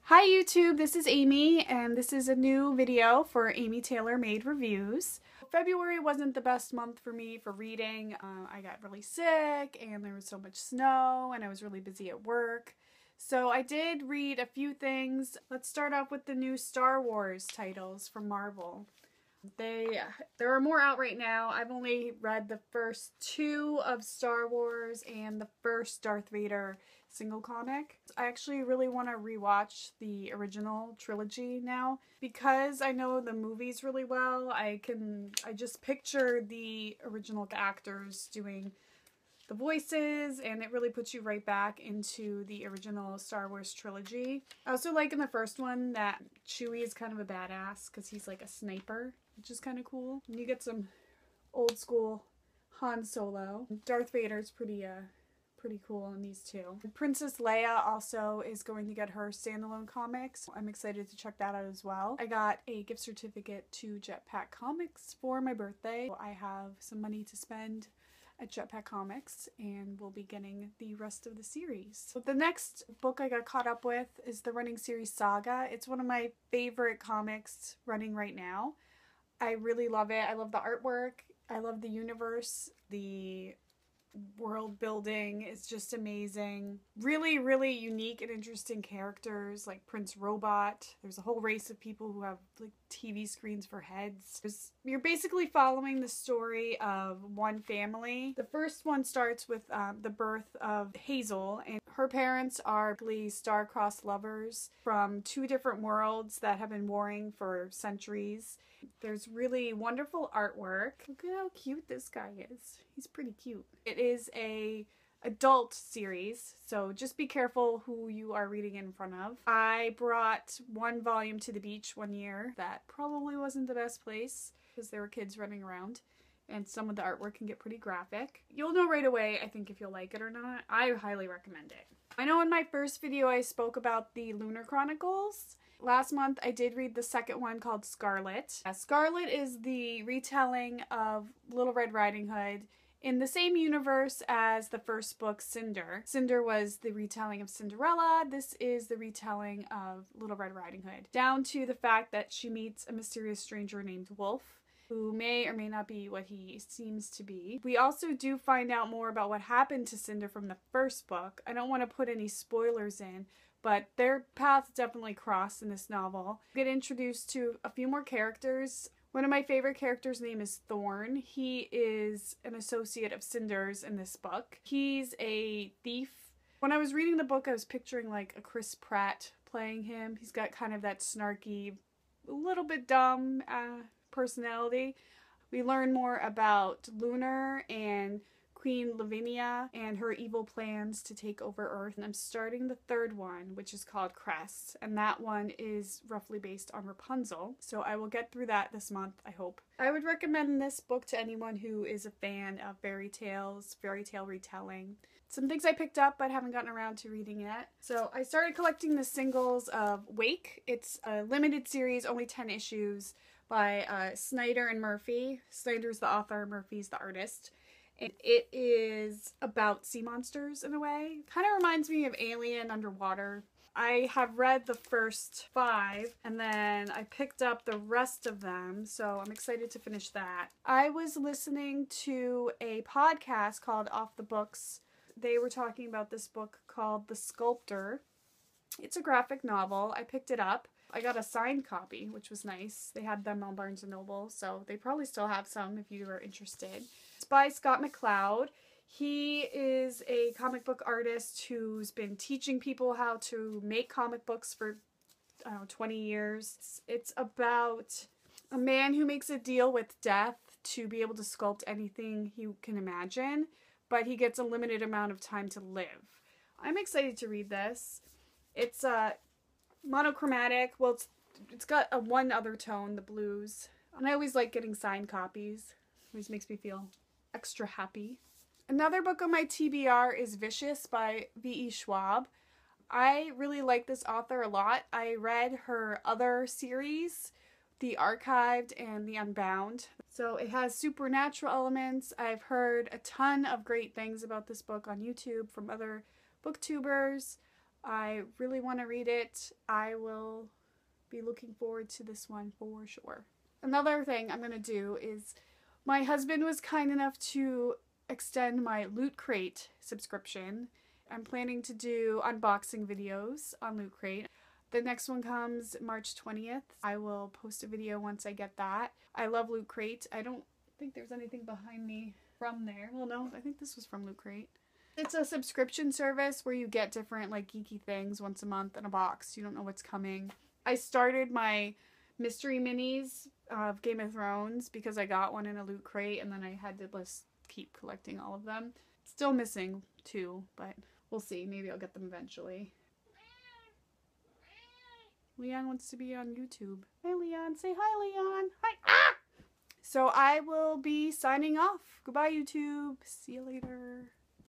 Hi YouTube, this is Amy and this is a new video for Amy Taylor Made Reviews. February wasn't the best month for me for reading. I got really sick and there was so much snow and I was really busy at work. So I did read a few things. Let's start off with the new Star Wars titles from Marvel. There are more out right now. I've only read the first two of Star Wars and the first Darth Vader single comic. I actually really want to rewatch the original trilogy now because I know the movies really well. I just picture the original actors doing the voices, and it really puts you right back into the original Star Wars trilogy. I also like in the first one that Chewie is kind of a badass because he's like a sniper, which is kind of cool. And you get some old school Han Solo. Darth Vader's pretty cool in these two. Princess Leia also is going to get her standalone comics. I'm excited to check that out as well. I got a gift certificate to Jetpack Comics for my birthday. I have some money to spend at Jetpack Comics and we'll be getting the rest of the series. So the next book I got caught up with is the running series Saga. It's one of my favorite comics running right now. I really love it. I love the artwork. I love the universe. The world building is just amazing. Really, really unique and interesting characters like Prince Robot. There's a whole race of people who have like TV screens for heads. You're basically following the story of one family. The first one starts with the birth of Hazel, and her parents are star-crossed lovers from two different worlds that have been warring for centuries. There's really wonderful artwork. Look at how cute this guy is. He's pretty cute. It is a adult series, so just be careful who you are reading in front of. I brought one volume to the beach one year. That probably wasn't the best place because there were kids running around and some of the artwork can get pretty graphic. You'll know right away, I think, if you'll like it or not. I highly recommend it. I know in my first video I spoke about the Lunar Chronicles. Last month I did read the second one called Scarlet. Scarlet is the retelling of Little Red Riding Hood in the same universe as the first book, Cinder. Cinder was the retelling of Cinderella. This is the retelling of Little Red Riding Hood. Down to the fact that she meets a mysterious stranger named Wolf, who may or may not be what he seems to be. We also do find out more about what happened to Cinder from the first book. I don't want to put any spoilers in, but their paths definitely cross in this novel. We get introduced to a few more characters. One of my favorite characters' name is Thorn. He is an associate of Cinder's in this book. He's a thief. When I was reading the book, I was picturing like a Chris Pratt playing him. He's got kind of that snarky, a little bit dumb personality. We learn more about Lunar and Queen Lavinia and her evil plans to take over Earth. And I'm starting the third one, which is called Crest, and that one is roughly based on Rapunzel. So I will get through that this month, I hope. I would recommend this book to anyone who is a fan of fairy tales, fairy tale retelling. Some things I picked up but haven't gotten around to reading yet. So I started collecting the singles of Wake. It's a limited series, only 10 issues, by Snyder and Murphy. Snyder's the author, Murphy's the artist. And it is about sea monsters in a way. Kind of reminds me of Alien underwater. I have read the first 5 and then I picked up the rest of them, so I'm excited to finish that. I was listening to a podcast called Off the Books. They were talking about this book called The Sculptor. It's a graphic novel. I picked it up. I got a signed copy, which was nice. They had them on Barnes & Noble, so they probably still have some if you are interested. It's by Scott McCloud. He is a comic book artist who's been teaching people how to make comic books for, I don't know, 20 years. It's about a man who makes a deal with death to be able to sculpt anything he can imagine, but he gets a limited amount of time to live. I'm excited to read this. It's monochromatic. Well, it's got a one other tone, the blues. And I always like getting signed copies. It always makes me feel extra happy. Another book on my TBR is Vicious by V.E. Schwab. I really like this author a lot. I read her other series, The Archived and The Unbound. So it has supernatural elements. I've heard a ton of great things about this book on YouTube from other booktubers. I really want to read it. I will be looking forward to this one for sure. Another thing I'm going to do is, my husband was kind enough to extend my Loot Crate subscription. I'm planning to do unboxing videos on Loot Crate. The next one comes March 20th. I will post a video once I get that. I love Loot Crate. I don't think there's anything behind me from there. Well, no, I think this was from Loot Crate. It's a subscription service where you get different like geeky things once a month in a box. You don't know what's coming. I started my mystery minis of Game of Thrones because I got one in a Loot Crate, and then I had to just keep collecting all of them. Still missing 2, but we'll see. Maybe I'll get them eventually. Leon wants to be on YouTube. Hi, Leon. Say hi, Leon. Hi. Ah! So I will be signing off. Goodbye, YouTube. See you later.